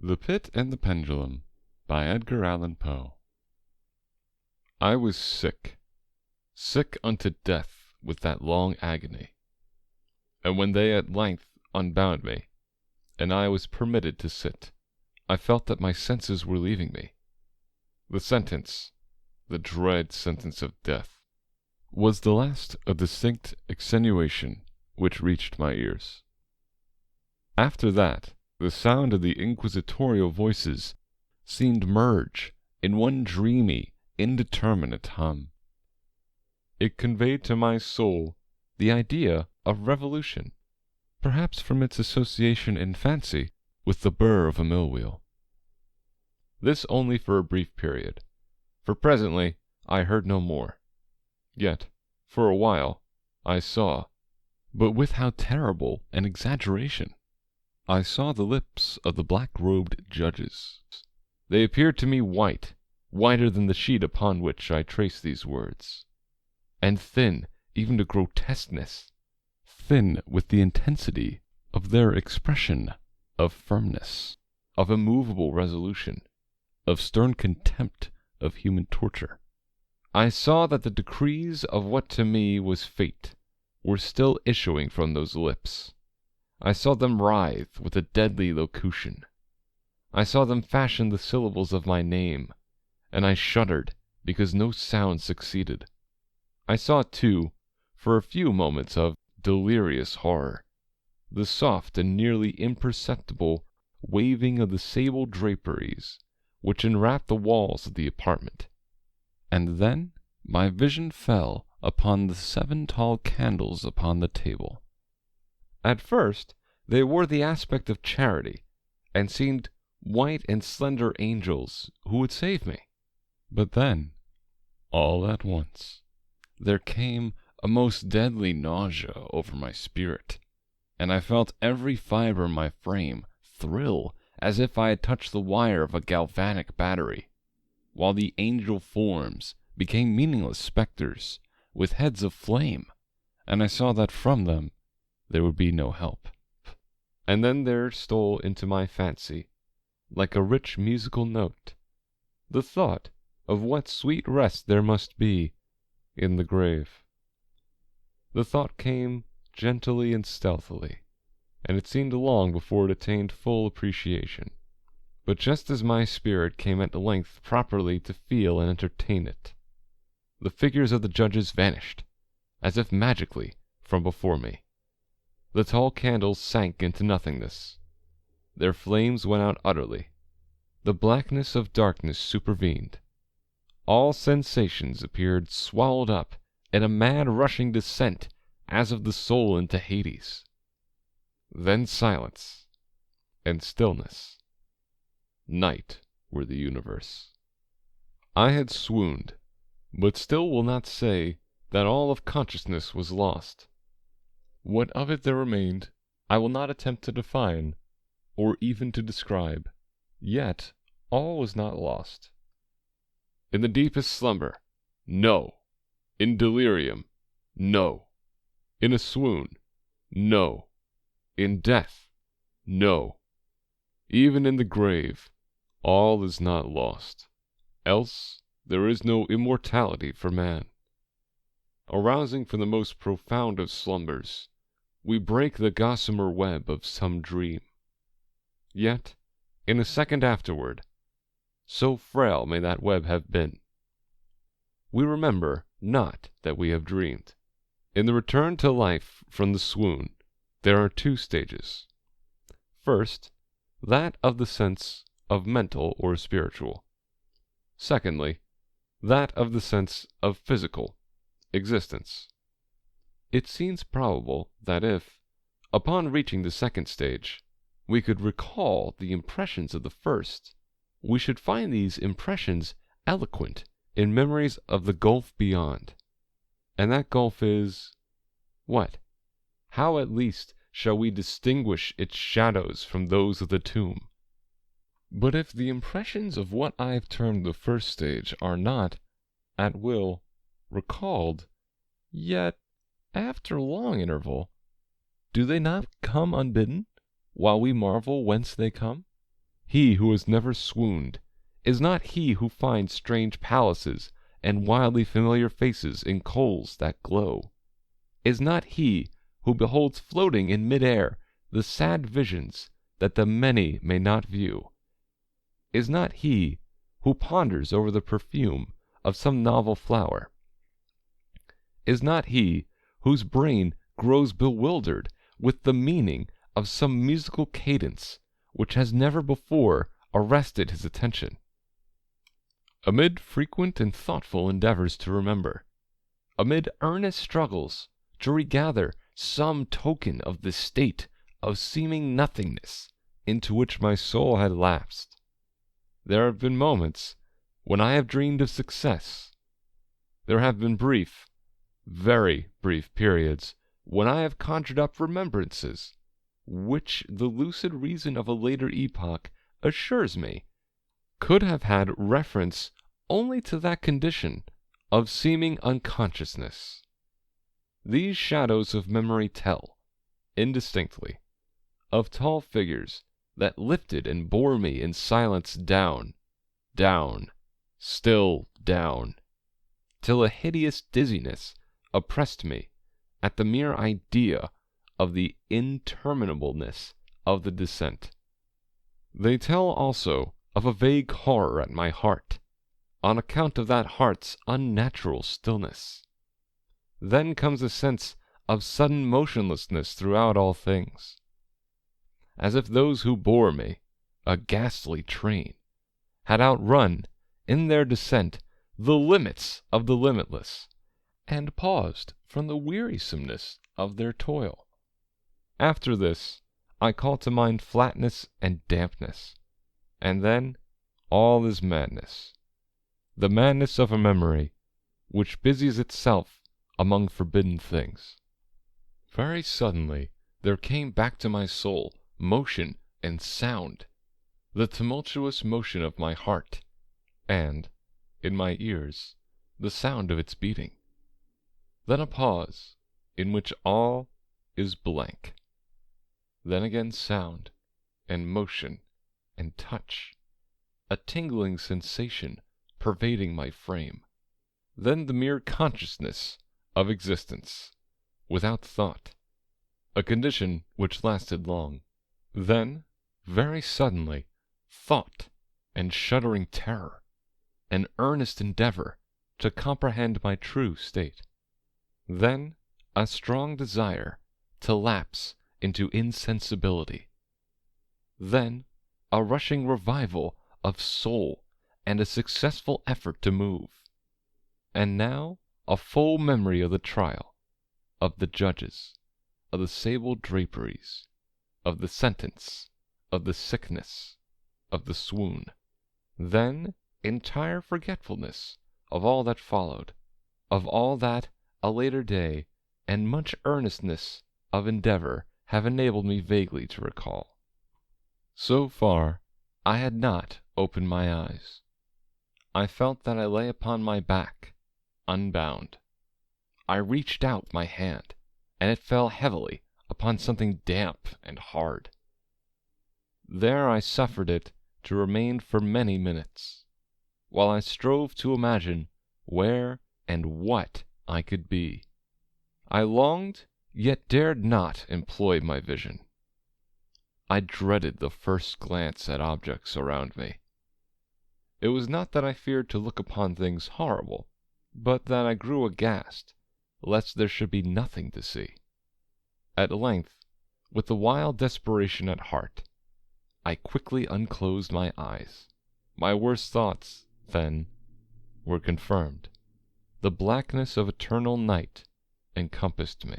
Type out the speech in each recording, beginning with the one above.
The Pit and the Pendulum by Edgar Allan Poe. I was sick unto death with that long agony. And when they at length unbound me, and I was permitted to sit, I felt that my senses were leaving me. The sentence, the dread sentence of death, was the last a distinct extenuation which reached my ears. After that, the sound of the inquisitorial voices seemed merge in one dreamy, indeterminate hum. It conveyed to my soul the idea of revolution, perhaps from its association in fancy with the burr of a mill wheel. This only for a brief period, for presently I heard no more. Yet, for a while, I saw, but with how terrible an exaggeration! I saw the lips of the black-robed judges. They appeared to me white, whiter than the sheet upon which I trace these words, and thin even to grotesqueness, thin with the intensity of their expression, of firmness, of immovable resolution, of stern contempt of human torture. I saw that the decrees of what to me was fate were still issuing from those lips. I saw them writhe with a deadly locution. I saw them fashion the syllables of my name, and I shuddered because no sound succeeded. I saw, too, for a few moments of delirious horror, the soft and nearly imperceptible waving of the sable draperies which enwrapped the walls of the apartment. And then my vision fell upon the 7 tall candles upon the table. At first they wore the aspect of charity, and seemed white and slender angels who would save me. But then, all at once, there came a most deadly nausea over my spirit, and I felt every fibre of my frame thrill as if I had touched the wire of a galvanic battery, while the angel forms became meaningless spectres with heads of flame, and I saw that from them there would be no help. And then there stole into my fancy, like a rich musical note, the thought of what sweet rest there must be in the grave. The thought came gently and stealthily, and it seemed long before it attained full appreciation. But just as my spirit came at length properly to feel and entertain it, the figures of the judges vanished, as if magically, from before me. The tall candles sank into nothingness. Their flames went out utterly. The blackness of darkness supervened. All sensations appeared swallowed up in a mad rushing descent as of the soul into Hades. Then silence and stillness. Night were the universe. I had swooned, but still will not say that all of consciousness was lost. What of it there remained, I will not attempt to define, or even to describe. Yet all was not lost. In the deepest slumber, no. In delirium, no. In a swoon, no. In death, no. Even in the grave, all is not lost. Else there is no immortality for man. Arousing from the most profound of slumbers, we break the gossamer web of some dream. Yet, in a second afterward, so frail may that web have been, we remember not that we have dreamed. In the return to life from the swoon, there are 2 stages. First, that of the sense of mental or spiritual. Secondly, that of the sense of physical existence. It seems probable that if, upon reaching the second stage, we could recall the impressions of the first, we should find these impressions eloquent in memories of the gulf beyond. And that gulf is what? How at least shall we distinguish its shadows from those of the tomb? But if the impressions of what I have termed the first stage are not, at will, recalled, yet, after long interval, do they not come unbidden, while we marvel whence they come? he who has never swooned, is not he who finds strange palaces and wildly familiar faces in coals that glow, is not he who beholds floating in mid-air the sad visions that the many may not view, is not he who ponders over the perfume of some novel flower, is not he whose brain grows bewildered with the meaning of some musical cadence which has never before arrested his attention. Amid frequent and thoughtful endeavors to remember, amid earnest struggles to regather some token of the state of seeming nothingness into which my soul had lapsed, there have been moments when I have dreamed of success. There have been brief, very brief periods when I have conjured up remembrances which the lucid reason of a later epoch assures me could have had reference only to that condition of seeming unconsciousness. These shadows of memory tell, indistinctly, of tall figures that lifted and bore me in silence down, down, still down, till a hideous dizziness oppressed me at the mere idea of the interminableness of the descent. They tell also of a vague horror at my heart, on account of that heart's unnatural stillness. Then comes a sense of sudden motionlessness throughout all things, as if those who bore me, a ghastly train, had outrun, in their descent, the limits of the limitless, and paused from the wearisomeness of their toil. After this, I call to mind flatness and dampness, and then all is madness, the madness of a memory which busies itself among forbidden things. Very suddenly there came back to my soul motion and sound, the tumultuous motion of my heart, and, in my ears, the sound of its beating. Then a pause, in which all is blank. Then again sound, and motion, and touch, a tingling sensation pervading my frame. Then the mere consciousness of existence, without thought, a condition which lasted long. Then, very suddenly, thought and shuddering terror, an earnest endeavor to comprehend my true state. Then a strong desire to lapse into insensibility. Then a rushing revival of soul and a successful effort to move. And now a full memory of the trial, of the judges, of the sable draperies, of the sentence, of the sickness, of the swoon. Then entire forgetfulness of all that followed, of all that a later day and much earnestness of endeavor have enabled me vaguely to recall. So far, I had not opened my eyes. I felt that I lay upon my back, unbound. I reached out my hand, and it fell heavily upon something damp and hard. There I suffered it to remain for many minutes, while I strove to imagine where and what I could be. I longed, yet dared not employ my vision. I dreaded the first glance at objects around me. It was not that I feared to look upon things horrible, but that I grew aghast, lest there should be nothing to see. At length, with the wild desperation at heart, I quickly unclosed my eyes. My worst thoughts, then, were confirmed. The blackness of eternal night encompassed me.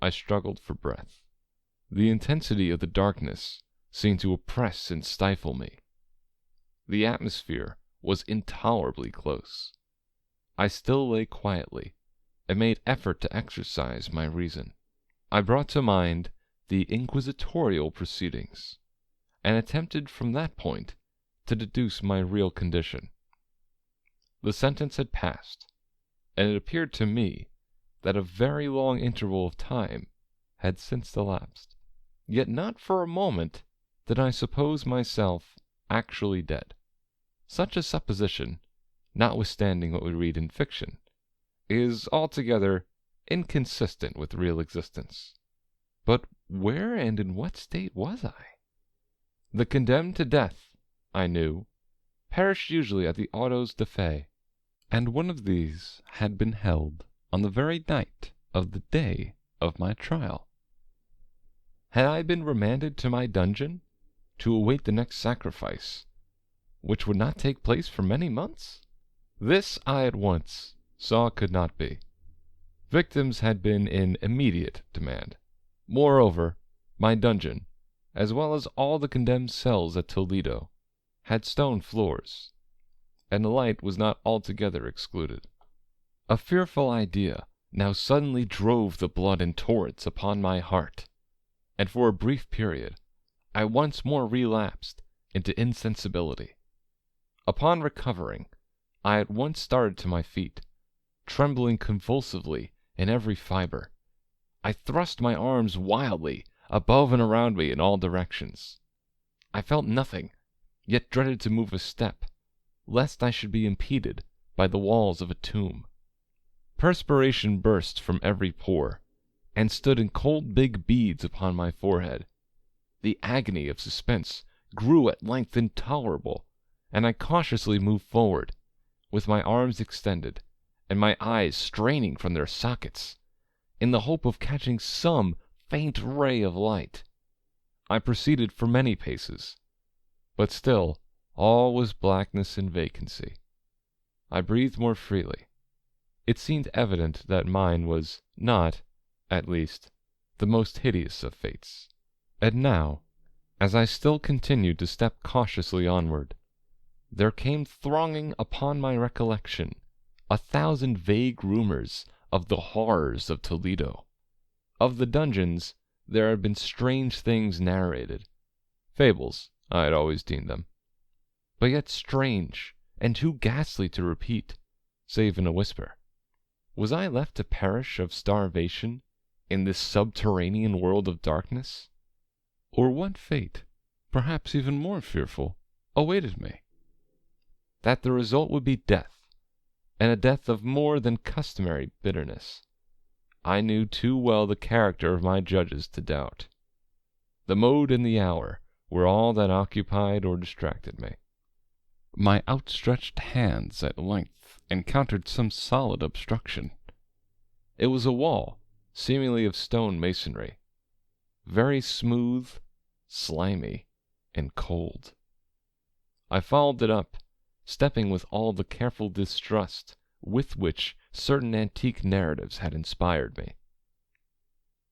I struggled for breath. The intensity of the darkness seemed to oppress and stifle me. The atmosphere was intolerably close. I still lay quietly, and made effort to exercise my reason. I brought to mind the inquisitorial proceedings, and attempted from that point to deduce my real condition. The sentence had passed, and it appeared to me that a very long interval of time had since elapsed. Yet not for a moment did I suppose myself actually dead. Such a supposition, notwithstanding what we read in fiction, is altogether inconsistent with real existence. But where and in what state was I? The condemned to death, I knew, perished usually at the autos de fe, and one of these had been held on the very night of the day of my trial. Had I been remanded to my dungeon to await the next sacrifice, which would not take place for many months? This I at once saw could not be. Victims had been in immediate demand. Moreover, my dungeon, as well as all the condemned cells at Toledo, had stone floors, and the light was not altogether excluded. A fearful idea now suddenly drove the blood in torrents upon my heart, and for a brief period I once more relapsed into insensibility. Upon recovering, I at once started to my feet, trembling convulsively in every fibre. I thrust my arms wildly above and around me in all directions. I felt nothing, yet dreaded to move a step, lest I should be impeded by the walls of a tomb. Perspiration burst from every pore, and stood in cold big beads upon my forehead. The agony of suspense grew at length intolerable, and I cautiously moved forward, with my arms extended, and my eyes straining from their sockets, in the hope of catching some faint ray of light. I proceeded for many paces, but still all was blackness and vacancy. I breathed more freely. It seemed evident that mine was not, at least, the most hideous of fates. And now, as I still continued to step cautiously onward, there came thronging upon my recollection 1,000 vague rumors of the horrors of Toledo. Of the dungeons there had been strange things narrated. Fables, I had always deemed them, but yet strange and too ghastly to repeat, save in a whisper. Was I left to perish of starvation in this subterranean world of darkness? Or what fate, perhaps even more fearful, awaited me? That the result would be death, and a death of more than customary bitterness, I knew too well the character of my judges to doubt. The mode and the hour were all that occupied or distracted me. My outstretched hands at length encountered some solid obstruction. It was a wall, seemingly of stone masonry, very smooth, slimy, and cold. I followed it up, stepping with all the careful distrust with which certain antique narratives had inspired me.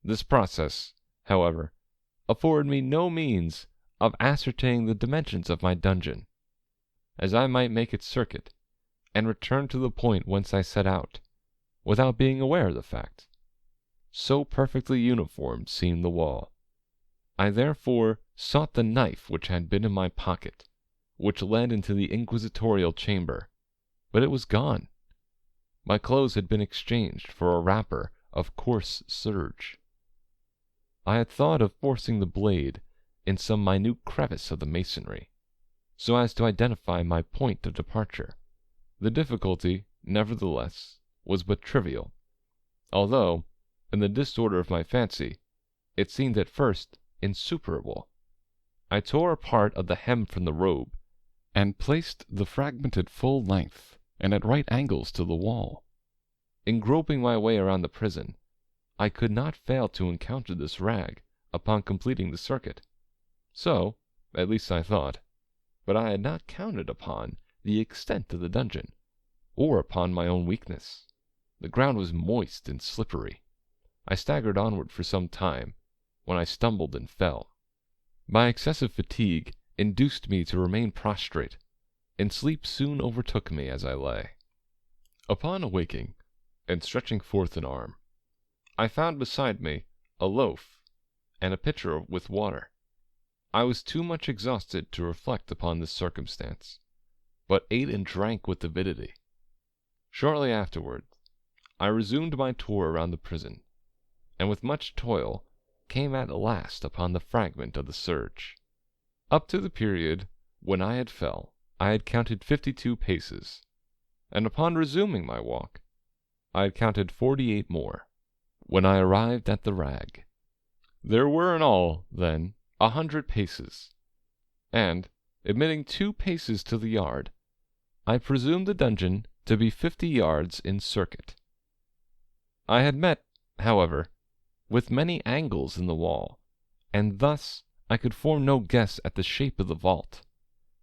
This process, however, afforded me no means of ascertaining the dimensions of my dungeon, as I might make its circuit, and return to the point whence I set out, without being aware of the fact. So perfectly uniform seemed the wall. I therefore sought the knife which had been in my pocket, which led into the inquisitorial chamber, but it was gone. My clothes had been exchanged for a wrapper of coarse serge. I had thought of forcing the blade in some minute crevice of the masonry, so as to identify my point of departure. The difficulty, nevertheless, was but trivial, although, in the disorder of my fancy, it seemed at first insuperable. I tore a part of the hem from the robe, and placed the fragment at full length and at right angles to the wall. In groping my way around the prison, I could not fail to encounter this rag upon completing the circuit. So, at least I thought, but I had not counted upon the extent of the dungeon, or upon my own weakness. The ground was moist and slippery. I staggered onward for some time, when I stumbled and fell. My excessive fatigue induced me to remain prostrate, and sleep soon overtook me as I lay. Upon awaking, and stretching forth an arm, I found beside me a loaf and a pitcher with water. I was too much exhausted to reflect upon this circumstance, but ate and drank with avidity. Shortly afterward, I resumed my tour around the prison, and with much toil came at last upon the fragment of the serge. Up to the period when I fell, I had counted 52 paces, and upon resuming my walk, I had counted 48 more, when I arrived at the rag. There were in all, then, 100 paces, and, admitting 2 paces to the yard, I presumed the dungeon to be 50 yards in circuit. I had met, however, with many angles in the wall, and thus I could form no guess at the shape of the vault,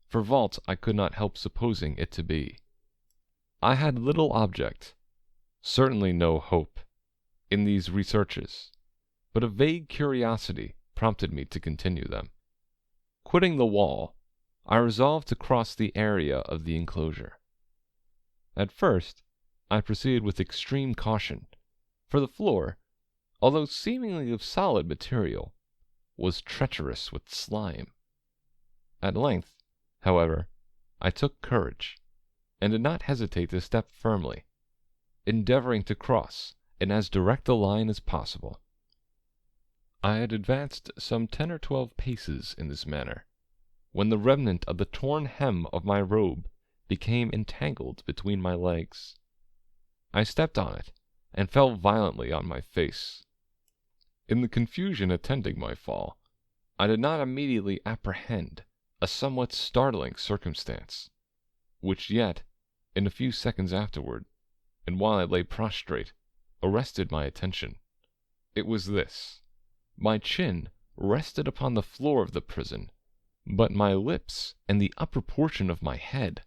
for vault I could not help supposing it to be. I had little object, certainly no hope, in these researches, but a vague curiosity prompted me to continue them. Quitting the wall, I resolved to cross the area of the enclosure. At first, I proceeded with extreme caution, for the floor, although seemingly of solid material, was treacherous with slime. At length, however, I took courage, and did not hesitate to step firmly, endeavoring to cross in as direct a line as possible. I had advanced some 10 or 12 paces in this manner, when the remnant of the torn hem of my robe became entangled between my legs. I stepped on it, and fell violently on my face. In the confusion attending my fall, I did not immediately apprehend a somewhat startling circumstance, which yet, in a few seconds afterward, and while I lay prostrate, arrested my attention. It was this: my chin rested upon the floor of the prison, but my lips and the upper portion of my head,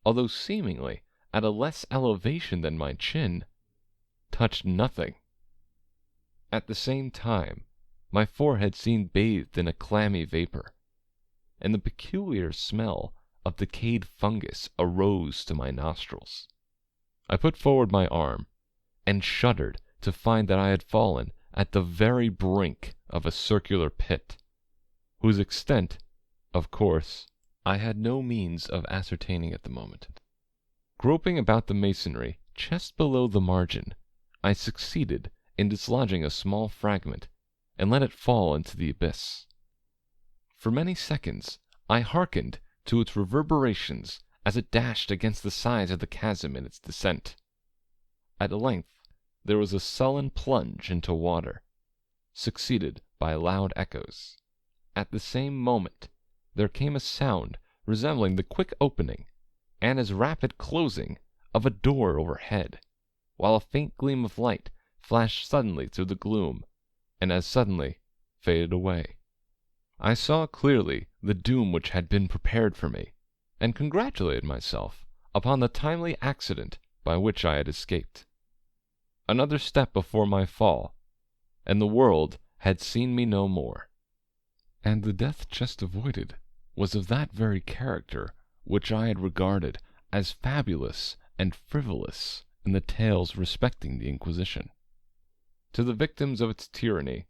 although seemingly at a less elevation than my chin, touched nothing. At the same time, my forehead seemed bathed in a clammy vapor, and the peculiar smell of decayed fungus arose to my nostrils. I put forward my arm, and shuddered to find that I had fallen at the very brink of a circular pit, whose extent, of course, I had no means of ascertaining at the moment. Groping about the masonry just below the margin, I succeeded in dislodging a small fragment, and let it fall into the abyss. For many seconds I hearkened to its reverberations as it dashed against the sides of the chasm in its descent. At length there was a sullen plunge into water, succeeded by loud echoes. At the same moment there came a sound resembling the quick opening, and as rapid closing, of a door overhead, while a faint gleam of light flashed suddenly through the gloom, and as suddenly faded away. I saw clearly the doom which had been prepared for me, and congratulated myself upon the timely accident by which I had escaped. Another step before my fall, and the world had seen me no more. And the death just avoided was of that very character which I had regarded as fabulous and frivolous in the tales respecting the Inquisition. To the victims of its tyranny,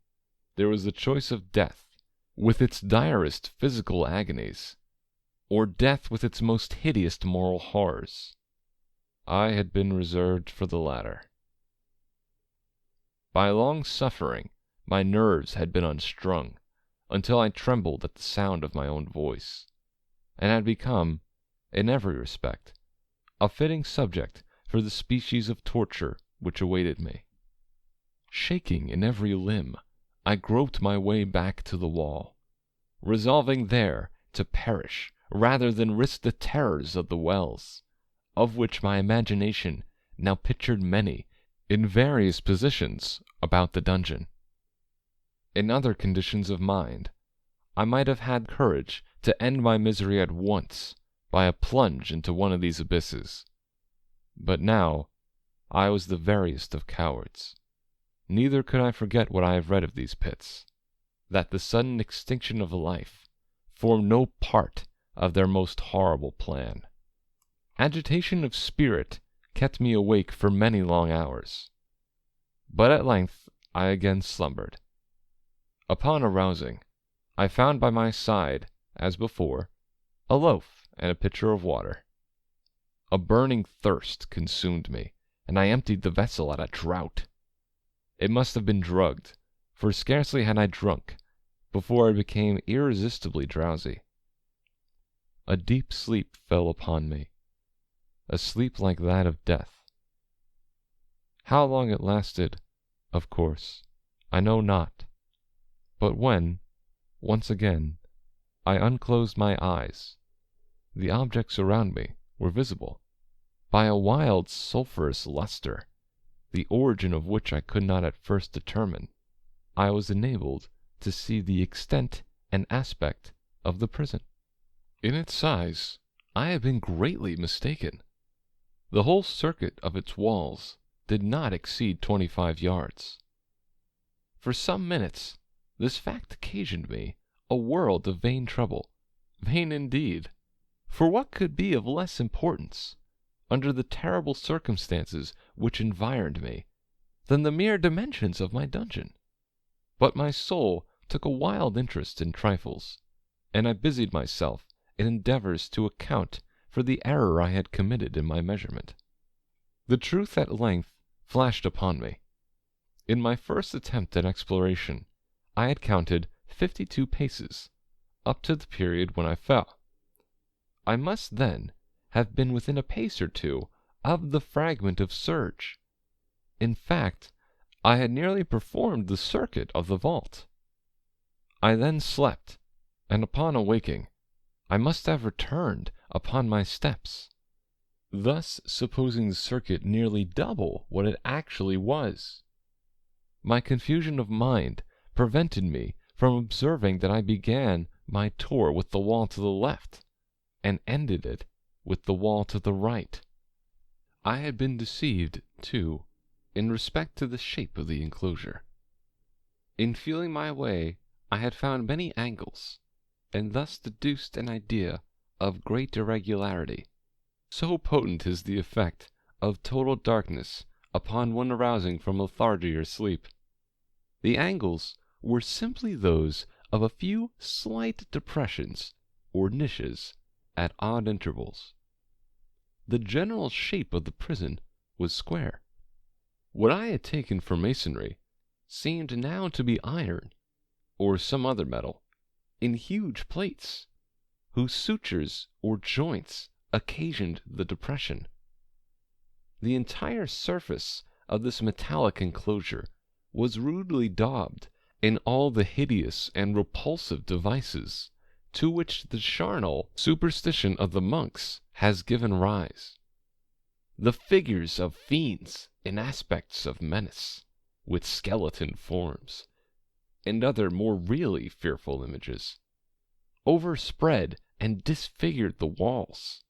there was the choice of death, with its direst physical agonies, or death with its most hideous moral horrors. I had been reserved for the latter. By long suffering, my nerves had been unstrung, until I trembled at the sound of my own voice, and had become, in every respect, a fitting subject for the species of torture which awaited me. Shaking in every limb, I groped my way back to the wall, resolving there to perish rather than risk the terrors of the wells, of which my imagination now pictured many in various positions about the dungeon. In other conditions of mind, I might have had courage to end my misery at once by a plunge into one of these abysses. But now I was the veriest of cowards. Neither could I forget what I have read of these pits, that the sudden extinction of life formed no part of their most horrible plan. Agitation of spirit kept me awake for many long hours, but at length I again slumbered. Upon arousing, I found by my side, as before, a loaf and a pitcher of water. A burning thirst consumed me, and I emptied the vessel at a draught. It must have been drugged, for scarcely had I drunk before I became irresistibly drowsy. a deep sleep fell upon me, a sleep like that of death. How long it lasted, of course, I know not, but when, once again, I unclosed my eyes, the objects around me were visible, by a wild sulphurous luster, the origin of which I could not at first determine. I was enabled to see the extent and aspect of the prison. In its size, I had been greatly mistaken. The whole circuit of its walls did not exceed 25 yards. For some minutes, this fact occasioned me a world of vain trouble. Vain indeed, for what could be of less importance, under the terrible circumstances which environed me, than the mere dimensions of my dungeon? But my soul took a wild interest in trifles, and I busied myself in endeavors to account for the error I had committed in my measurement. The truth at length flashed upon me. In my first attempt at exploration, I had counted 52 paces, up to the period when I fell. I must then have been within a pace or two of the fragment of serge. In fact, I had nearly performed the circuit of the vault. I then slept, and upon awaking, I must have returned upon my steps, thus supposing the circuit nearly double what it actually was. My confusion of mind prevented me from observing that I began my tour with the wall to the left, and ended it with the wall to the right. I had been deceived, too, in respect to the shape of the enclosure. In feeling my way, I had found many angles, and thus deduced an idea of great irregularity. So potent is the effect of total darkness upon one arousing from lethargy or sleep. The angles were simply those of a few slight depressions or niches at odd intervals. The general shape of the prison was square. What I had taken for masonry seemed now to be iron, or some other metal, in huge plates, whose sutures or joints occasioned the depression. The entire surface of this metallic enclosure was rudely daubed in all the hideous and repulsive devices to which the charnel superstition of the monks has given rise. The figures of fiends in aspects of menace, with skeleton forms, and other more really fearful images, overspread and disfigured the walls.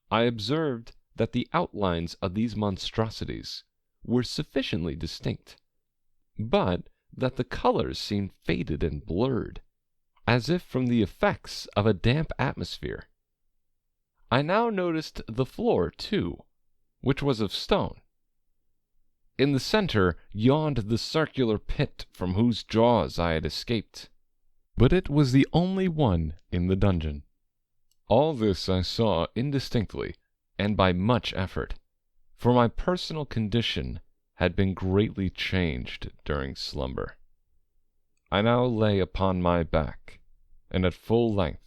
I observed that the outlines of these monstrosities were sufficiently distinct, but that the colors seemed faded and blurred, as if from the effects of a damp atmosphere. I now noticed the floor, too, which was of stone. In the center yawned the circular pit from whose jaws I had escaped, but it was the only one in the dungeon. All this I saw indistinctly and by much effort, for my personal condition had been greatly changed during slumber. I now lay upon my back, and at full length,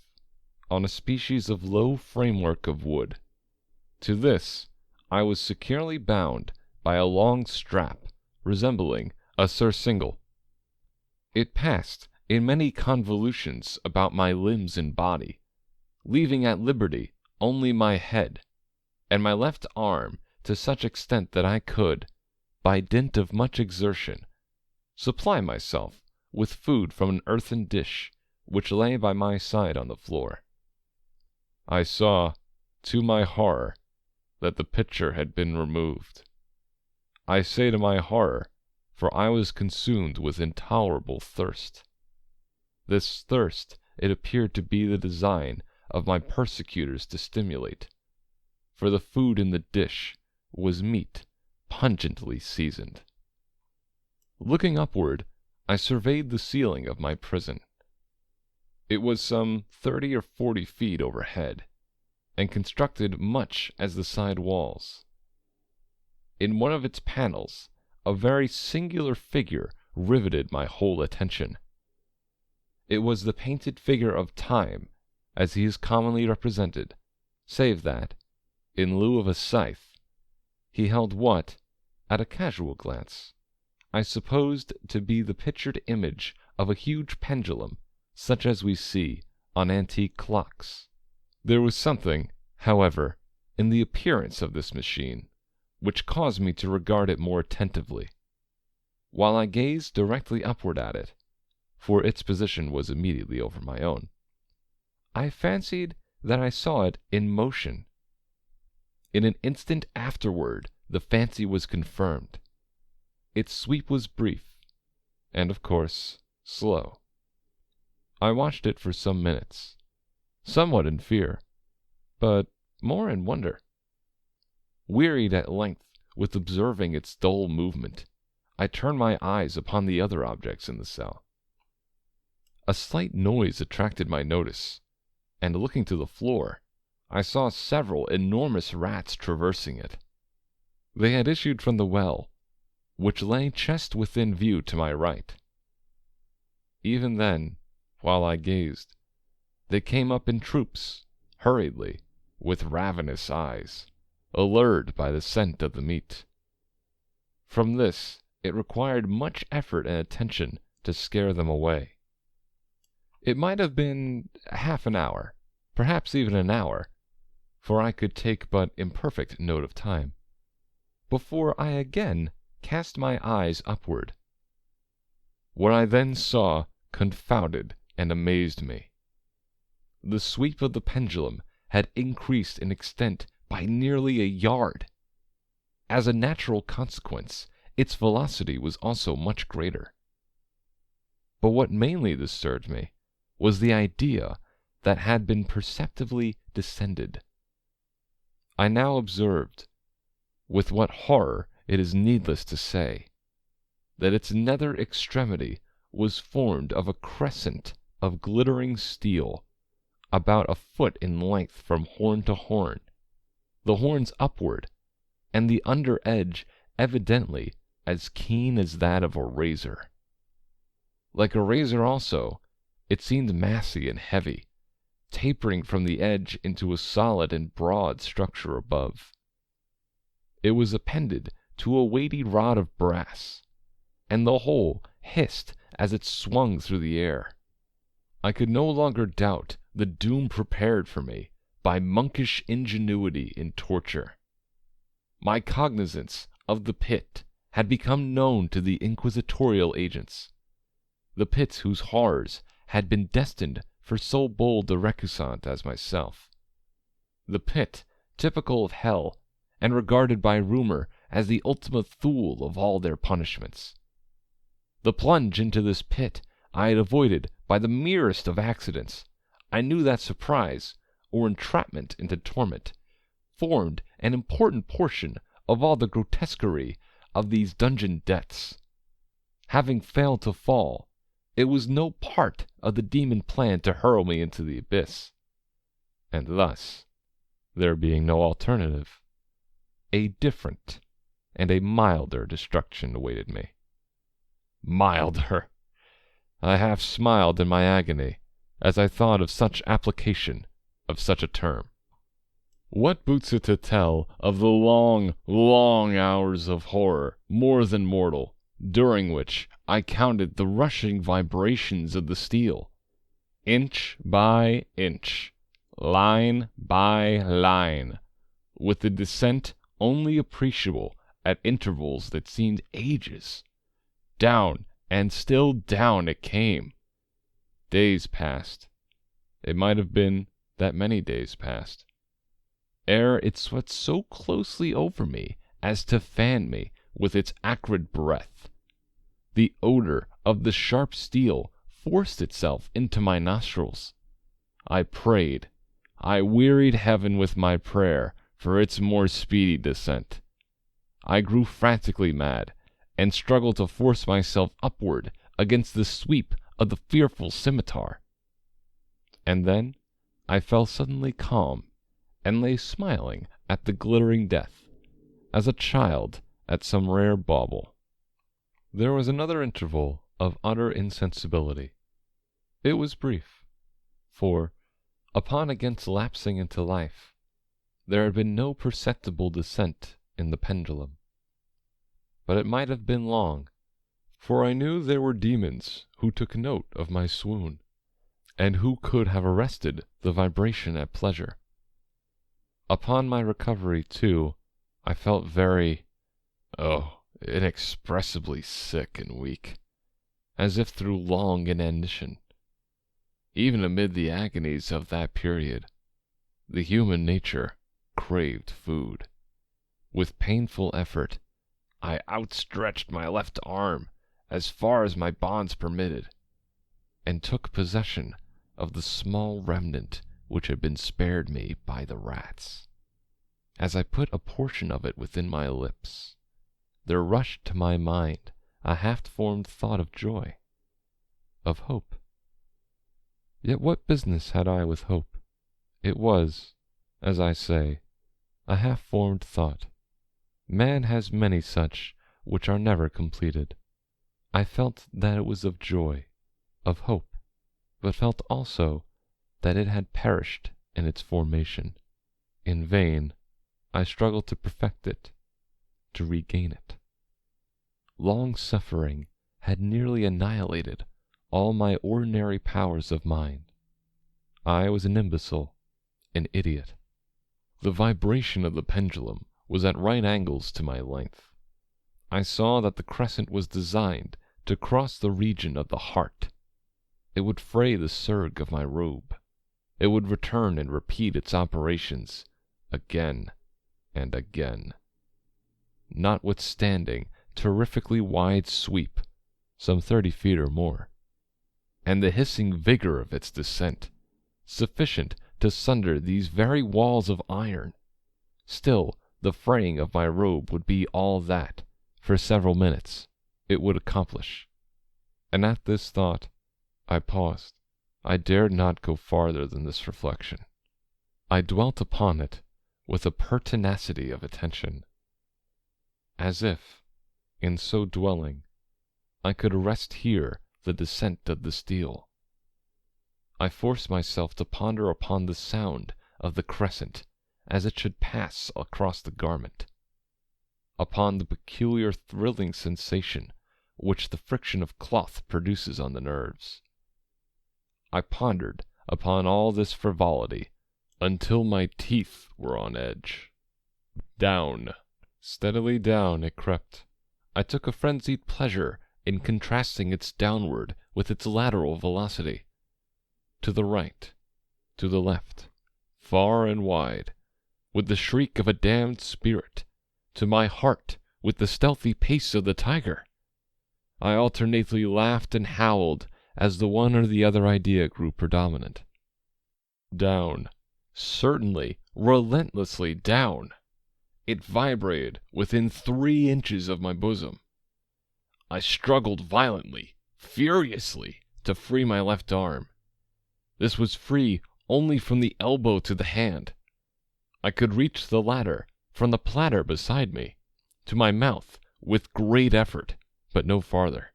on a species of low framework of wood. To this I was securely bound by a long strap resembling a surcingle. It passed in many convolutions about my limbs and body, leaving at liberty only my head, and my left arm to such extent that I could, by dint of much exertion, supply myself with food from an earthen dish which lay by my side on the floor. I saw, to my horror, that the pitcher had been removed. I say to my horror, for I was consumed with intolerable thirst. This thirst it appeared to be the design of my persecutors to stimulate, for the food in the dish was meat pungently seasoned. Looking upward, I surveyed the ceiling of my prison. It was some 30 or 40 feet overhead, and constructed much as the side walls. In one of its panels, a very singular figure riveted my whole attention. It was the painted figure of Time as he is commonly represented, save that, in lieu of a scythe, he held what, at a casual glance, I supposed to be the pictured image of a huge pendulum, such as we see on antique clocks. There was something, however, in the appearance of this machine, which caused me to regard it more attentively. While I gazed directly upward at it, for its position was immediately over my own, I fancied that I saw it in motion. In an instant afterward, the fancy was confirmed. Its sweep was brief, and of course, slow. I watched it for some minutes, somewhat in fear, but more in wonder. Wearied at length with observing its dull movement, I turned my eyes upon the other objects in the cell. A slight noise attracted my notice, and looking to the floor, I saw several enormous rats traversing it. They had issued from the well, which lay chest within view to my right. Even then, while I gazed, they came up in troops, hurriedly, with ravenous eyes, allured by the scent of the meat. From this, it required much effort and attention to scare them away. It might have been half an hour, perhaps even an hour, for I could take but imperfect note of time, before I again cast my eyes upward. What I then saw confounded and amazed me. The sweep of the pendulum had increased in extent by nearly a yard. As a natural consequence, its velocity was also much greater. But what mainly disturbed me was the idea that had been perceptibly descended. I now observed, with what horror it is needless to say, that its nether extremity was formed of a crescent of glittering steel, about a foot in length from horn to horn, the horns upward, and the under edge evidently as keen as that of a razor. Like a razor also, it seemed massy and heavy, tapering from the edge into a solid and broad structure above. It was appended to a weighty rod of brass, and the whole hissed as it swung through the air. I could no longer doubt the doom prepared for me by monkish ingenuity in torture. My cognizance of the pit had become known to the inquisitorial agents, the pits whose horrors had been destined for so bold a recusant as myself, the pit typical of hell and regarded by rumor as the ultima thule of all their punishments. The plunge into this pit I had avoided by the merest of accidents. I knew that surprise, or entrapment into torment, formed an important portion of all the grotesquerie of these dungeon deaths. Having failed to fall, it was no part of the demon plan to hurl me into the abyss. And thus, there being no alternative, a different and a milder destruction awaited me. Milder! I half smiled in my agony as I thought of such application of such a term. What boots it to tell of the long, long hours of horror, more than mortal, during which I counted the rushing vibrations of the steel, inch by inch, line by line, with the descent only appreciable at intervals that seemed ages. Down and still down it came. Days passed. It might have been that many days passed, ere it swept so closely over me as to fan me with its acrid breath. The odor of the sharp steel forced itself into my nostrils. I prayed, I wearied heaven with my prayer for its more speedy descent. I grew frantically mad, and struggled to force myself upward against the sweep of the fearful scimitar. And then I fell suddenly calm, and lay smiling at the glittering death, as a child at some rare bauble. There was another interval of utter insensibility. It was brief, for, Upon again lapsing into life, there had been no perceptible descent in the pendulum. But it might have been long, for I knew there were demons who took note of my swoon, and who could have arrested the vibration at pleasure. Upon my recovery, too, I felt very, inexpressibly sick and weak, as if through long inanition. Even amid the agonies of that period, the human nature craved food. With painful effort, I outstretched my left arm as far as my bonds permitted, and took possession of the small remnant which had been spared me by the rats. As I put a portion of it within my lips, there rushed to my mind a half-formed thought of joy, of hope. Yet what business had I with hope? It was, as I say, a half-formed thought. Man has many such which are never completed. I felt that it was of joy, of hope, but felt also that it had perished in its formation. In vain I struggled to perfect it, to regain it. Long suffering had nearly annihilated all my ordinary powers of mind. I was an imbecile, an idiot. The vibration of the pendulum was at right angles to my length. I saw that the crescent was designed to cross the region of the heart. It would fray the serge of my robe. It would return and repeat its operations again and again. Notwithstanding terrifically wide sweep, some 30 feet or more, and the hissing vigor of its descent, sufficient to sunder these very walls of iron, still the fraying of my robe would be all that, for several minutes, it would accomplish. And at this thought, I paused. I dared not go farther than this reflection. I dwelt upon it with a pertinacity of attention, as if, in so dwelling, I could arrest here the descent of the steel. I forced myself to ponder upon the sound of the crescent as it should pass across the garment, upon the peculiar thrilling sensation which the friction of cloth produces on the nerves. I pondered upon all this frivolity until my teeth were on edge. Down, steadily down it crept. I took a frenzied pleasure in contrasting its downward with its lateral velocity. To the right, to the left, far and wide, with the shriek of a damned spirit, to my heart with the stealthy pace of the tiger. I alternately laughed and howled as the one or the other idea grew predominant. Down, certainly, relentlessly down. It vibrated within 3 inches of my bosom. I struggled violently, furiously, to free my left arm. This was free only from the elbow to the hand. I could reach the latter from the platter beside me to my mouth with great effort, but no farther.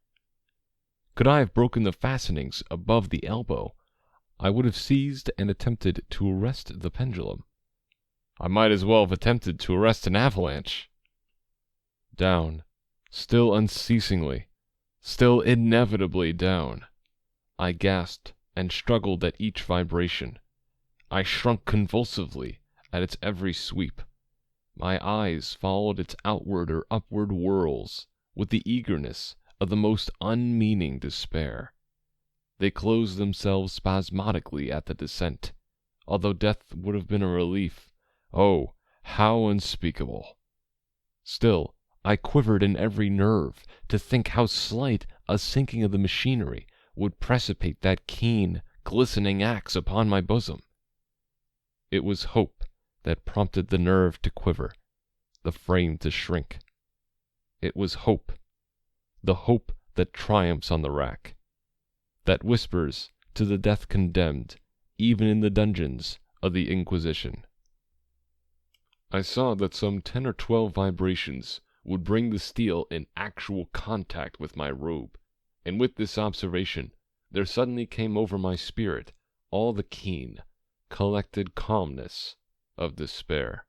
Could I have broken the fastenings above the elbow, I would have seized and attempted to arrest the pendulum. I might as well have attempted to arrest an avalanche. Down, still unceasingly, still inevitably down. I gasped and struggled at each vibration. I shrunk convulsively at its every sweep. My eyes followed its outward or upward whirls with the eagerness of the most unmeaning despair. They closed themselves spasmodically at the descent, although death would have been a relief. Oh, how unspeakable! Still, I quivered in every nerve to think how slight a sinking of the machinery would precipitate that keen, glistening axe upon my bosom. It was hope that prompted the nerve to quiver, the frame to shrink. It was hope, the hope that triumphs on the rack, that whispers to the death condemned, even in the dungeons of the Inquisition. I saw that some 10 or 12 vibrations would bring the steel in actual contact with my robe, and with this observation there suddenly came over my spirit all the keen, collected calmness of despair.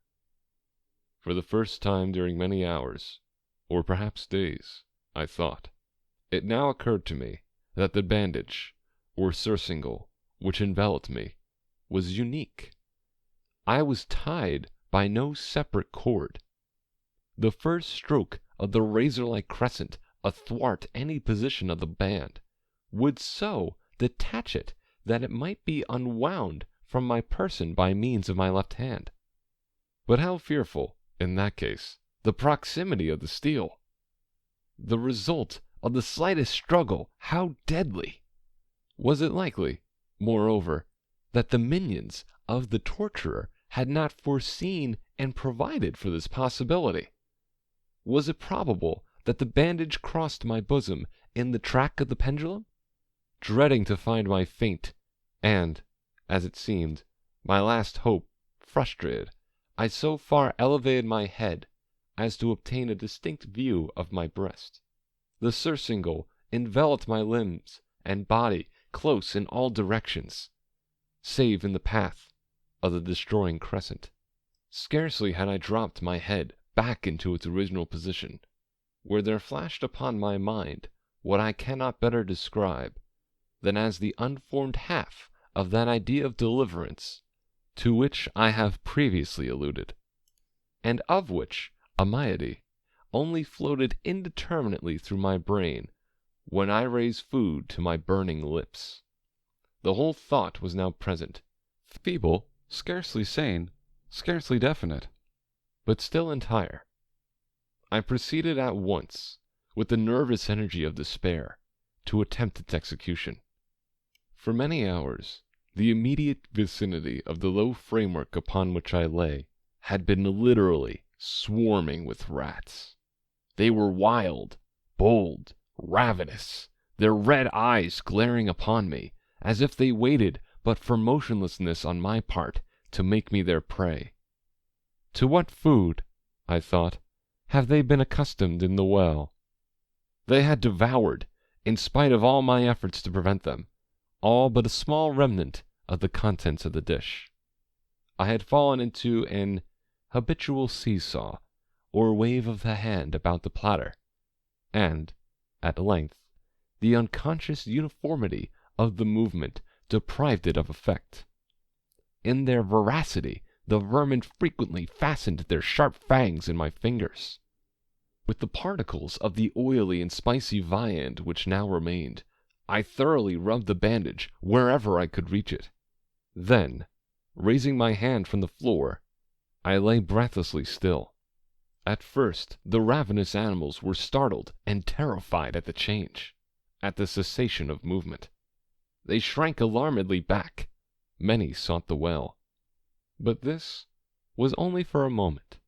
For the first time during many hours, or perhaps days, I thought. It now occurred to me that the bandage, or surcingle, which enveloped me, was unique. I was tied by no separate cord. The first stroke of the razor-like crescent athwart any position of the band would so detach it that it might be unwound from my person by means of my left hand. But how fearful, in that case, the proximity of the steel! The result of the slightest struggle, how deadly! Was it likely, moreover, that the minions of the torturer had not foreseen and provided for this possibility? Was it probable that the bandage crossed my bosom in the track of the pendulum? Dreading to find my faint, and, as it seemed, my last hope frustrated, I so far elevated my head as to obtain a distinct view of my breast. The surcingle enveloped my limbs and body close in all directions, save in the path of the destroying crescent. Scarcely had I dropped my head back into its original position, where there flashed upon my mind what I cannot better describe than as the unformed half of that idea of deliverance to which I have previously alluded, and of which a moiety only floated indeterminately through my brain when I raised food to my burning lips. The whole thought was now present, feeble, scarcely sane, scarcely definite, but still entire. I proceeded at once, with the nervous energy of despair, to attempt its execution. For many hours, the immediate vicinity of the low framework upon which I lay had been literally swarming with rats. They were wild, bold, ravenous, their red eyes glaring upon me, as if they waited but for motionlessness on my part to make me their prey. To what food, I thought, have they been accustomed in the well? They had devoured, in spite of all my efforts to prevent them, all but a small remnant of the contents of the dish. I had fallen into an habitual seesaw, or wave of the hand about the platter, and, at length, the unconscious uniformity of the movement deprived it of effect. In their voracity, the vermin frequently fastened their sharp fangs in my fingers. With the particles of the oily and spicy viand which now remained, I thoroughly rubbed the bandage wherever I could reach it. Then, raising my hand from the floor, I lay breathlessly still. At first, the ravenous animals were startled and terrified at the change, at the cessation of movement. They shrank alarmedly back. Many sought the well. But this was only for a moment.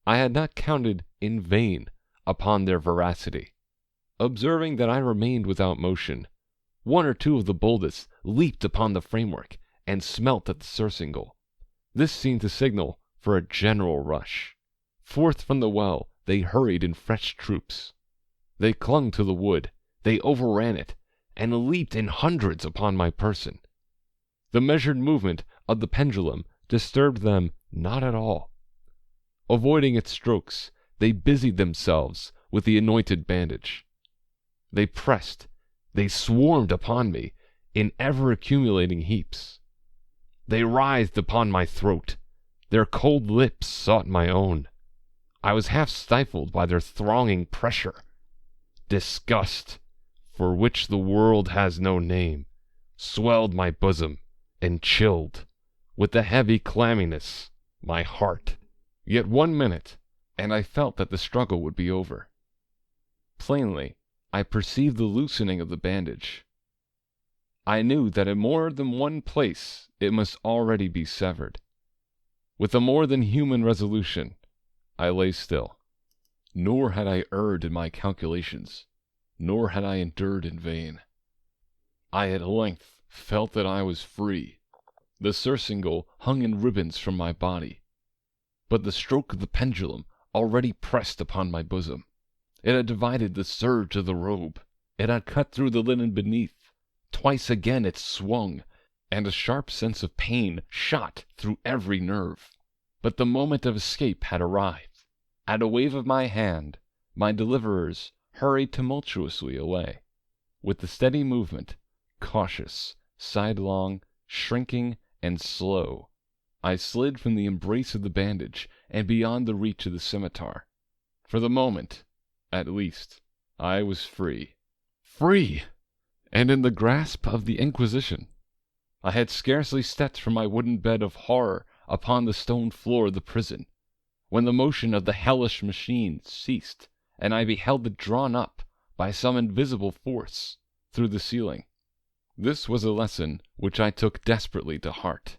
I had not counted in vain upon their voracity. Observing that I remained without motion, one or two of the boldest leaped upon the framework and smelt at the surcingle. This seemed to signal for a general rush. Forth from the well they hurried in fresh troops. They clung to the wood, they overran it, and leaped in hundreds upon my person. The measured movement of the pendulum disturbed them not at all. Avoiding its strokes, they busied themselves with the anointed bandage. They pressed, they swarmed upon me in ever-accumulating heaps. They writhed upon my throat. Their cold lips sought my own. I was half stifled by their thronging pressure. Disgust, for which the world has no name, swelled my bosom and chilled, with the heavy clamminess, my heart. Yet 1 minute, and I felt that the struggle would be over. Plainly, I perceived the loosening of the bandage. I knew that in more than one place it must already be severed. With a more than human resolution, I lay still. Nor had I erred in my calculations, nor had I endured in vain. I at length felt that I was free. The surcingle hung in ribbons from my body, but the stroke of the pendulum already pressed upon my bosom. It had divided the serge of the robe. It had cut through the linen beneath. Twice again it swung, and a sharp sense of pain shot through every nerve. But the moment of escape had arrived. At a wave of my hand, my deliverers hurried tumultuously away. With a steady movement, cautious, sidelong, shrinking, and slow, I slid from the embrace of the bandage and beyond the reach of the scimitar. For the moment, at least, I was free. Free! And in the grasp of the Inquisition. I had scarcely stepped from my wooden bed of horror upon the stone floor of the prison, when the motion of the hellish machine ceased, and I beheld it drawn up, by some invisible force, through the ceiling. This was a lesson which I took desperately to heart.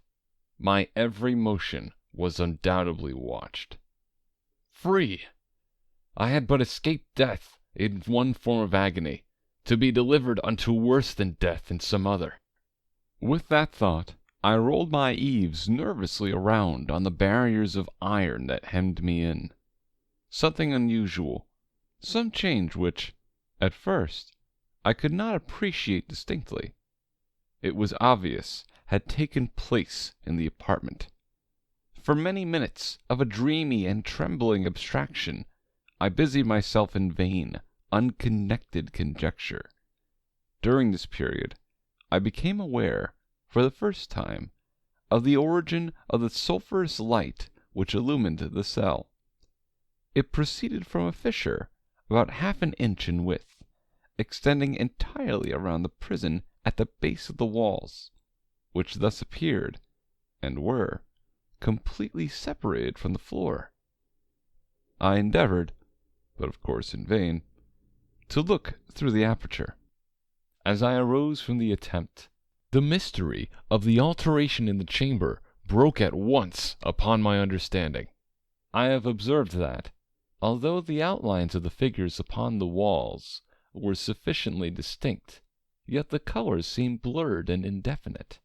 My every motion was undoubtedly watched. Free! I had but escaped death in one form of agony, to be delivered unto worse than death in some other. With that thought, I rolled my eaves nervously around on the barriers of iron that hemmed me in. Something unusual, some change which, at first, I could not appreciate distinctly. It was obvious had taken place in the apartment. For many minutes of a dreamy and trembling abstraction, I busied myself in vain, unconnected conjecture. During this period, I became aware, for the first time, of the origin of the sulphurous light which illumined the cell. It proceeded from a fissure about half an inch in width, extending entirely around the prison at the base of the walls, which thus appeared, and were, completely separated from the floor. I endeavored, but of course in vain, to look through the aperture. As I arose from the attempt, the mystery of the alteration in the chamber broke at once upon my understanding. I have observed that, although the outlines of the figures upon the walls were sufficiently distinct, yet the colors seemed blurred and indefinite.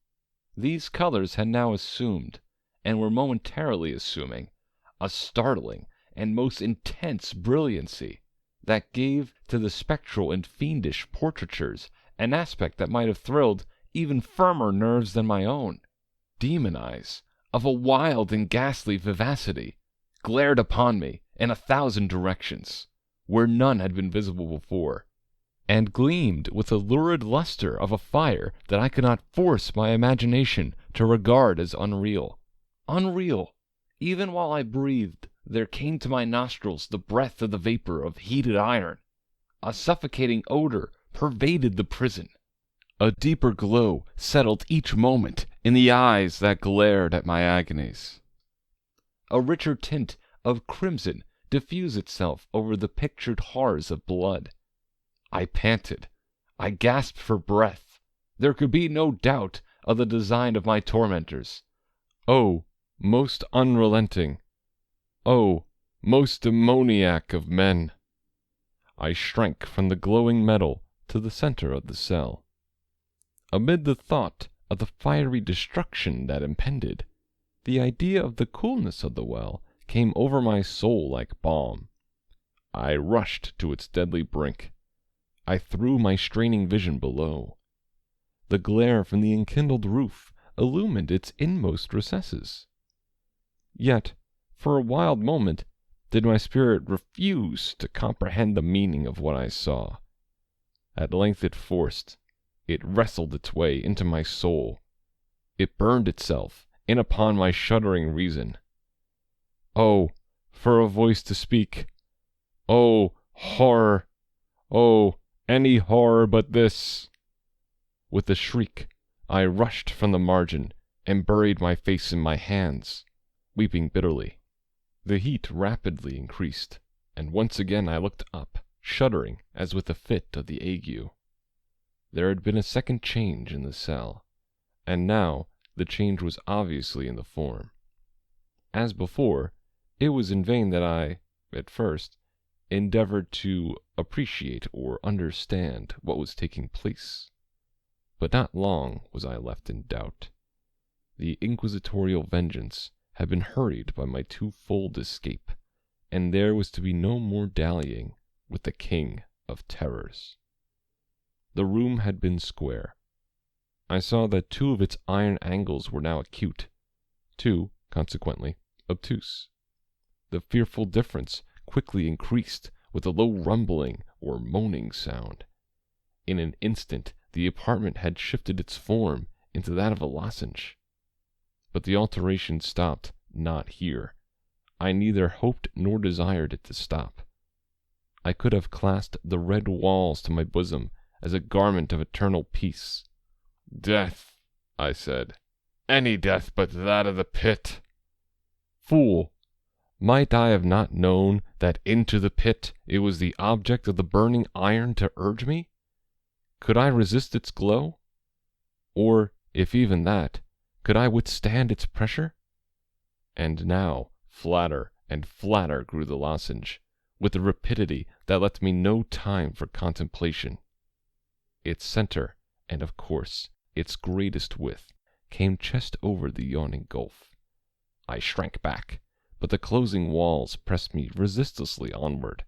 These colors had now assumed, and were momentarily assuming, a startling and most intense brilliancy that gave to the spectral and fiendish portraitures an aspect that might have thrilled even firmer nerves than my own. Demon eyes, of a wild and ghastly vivacity, glared upon me in 1,000 directions, where none had been visible before, and gleamed with the lurid luster of a fire that I could not force my imagination to regard as unreal. Unreal! Even while I breathed, there came to my nostrils the breath of the vapor of heated iron. A suffocating odor pervaded the prison. A deeper glow settled each moment in the eyes that glared at my agonies. A richer tint of crimson diffused itself over the pictured horrors of blood. I panted. I gasped for breath. There could be no doubt of the design of my tormentors. Oh, most unrelenting! Oh, most demoniac of men! I shrank from the glowing metal to the center of the cell. Amid the thought of the fiery destruction that impended, the idea of the coolness of the well came over my soul like balm. I rushed to its deadly brink. I threw my straining vision below. The glare from the enkindled roof illumined its inmost recesses. Yet, for a wild moment, did my spirit refuse to comprehend the meaning of what I saw. At length it wrestled its way into my soul. It burned itself in upon my shuddering reason. Oh, for a voice to speak! Oh, horror! Oh, any horror but this! With a shriek, I rushed from the margin and buried my face in my hands, weeping bitterly. The heat rapidly increased, and once again I looked up, shuddering as with a fit of the ague. There had been a second change in the cell, and now the change was obviously in the form. As before, it was in vain that I, at first, endeavored to appreciate or understand what was taking place. But not long was I left in doubt. The inquisitorial vengeance had been hurried by my twofold escape, and there was to be no more dallying with the king of terrors. The room had been square. I saw that 2 of its iron angles were now acute, 2, consequently, obtuse. The fearful difference quickly increased with a low rumbling or moaning sound. In an instant the apartment had shifted its form into that of a lozenge. But the alteration stopped not here. I neither hoped nor desired it to stop. I could have clasped the red walls to my bosom as a garment of eternal peace. "Death," I said. "Any death but that of the pit." Fool! Might I have not known that into the pit it was the object of the burning iron to urge me? Could I resist its glow? Or, if even that, could I withstand its pressure? And now flatter and flatter grew the lozenge, with a rapidity that left me no time for contemplation. Its center, and of course its greatest width, came chest over the yawning gulf. I shrank back, but the closing walls pressed me resistlessly onward.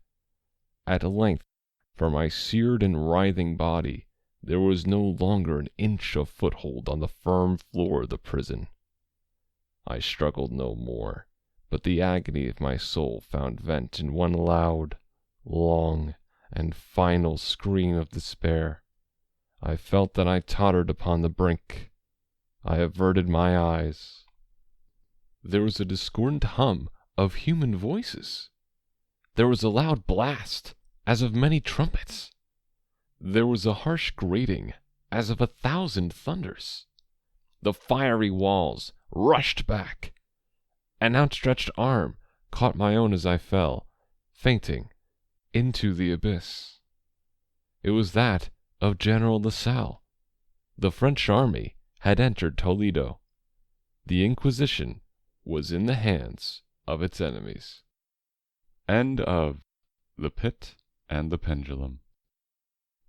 At length, for my seared and writhing body, there was no longer an inch of foothold on the firm floor of the prison. I struggled no more, but the agony of my soul found vent in one loud, long, and final scream of despair. I felt that I tottered upon the brink. I averted my eyes. There was a discordant hum of human voices. There was a loud blast, as of many trumpets. There was a harsh grating, as of 1,000 thunders. The fiery walls rushed back. An outstretched arm caught my own as I fell, fainting, into the abyss. It was that of General Lasalle. The French army had entered Toledo. The Inquisition was in the hands of its enemies. End of The Pit and the Pendulum.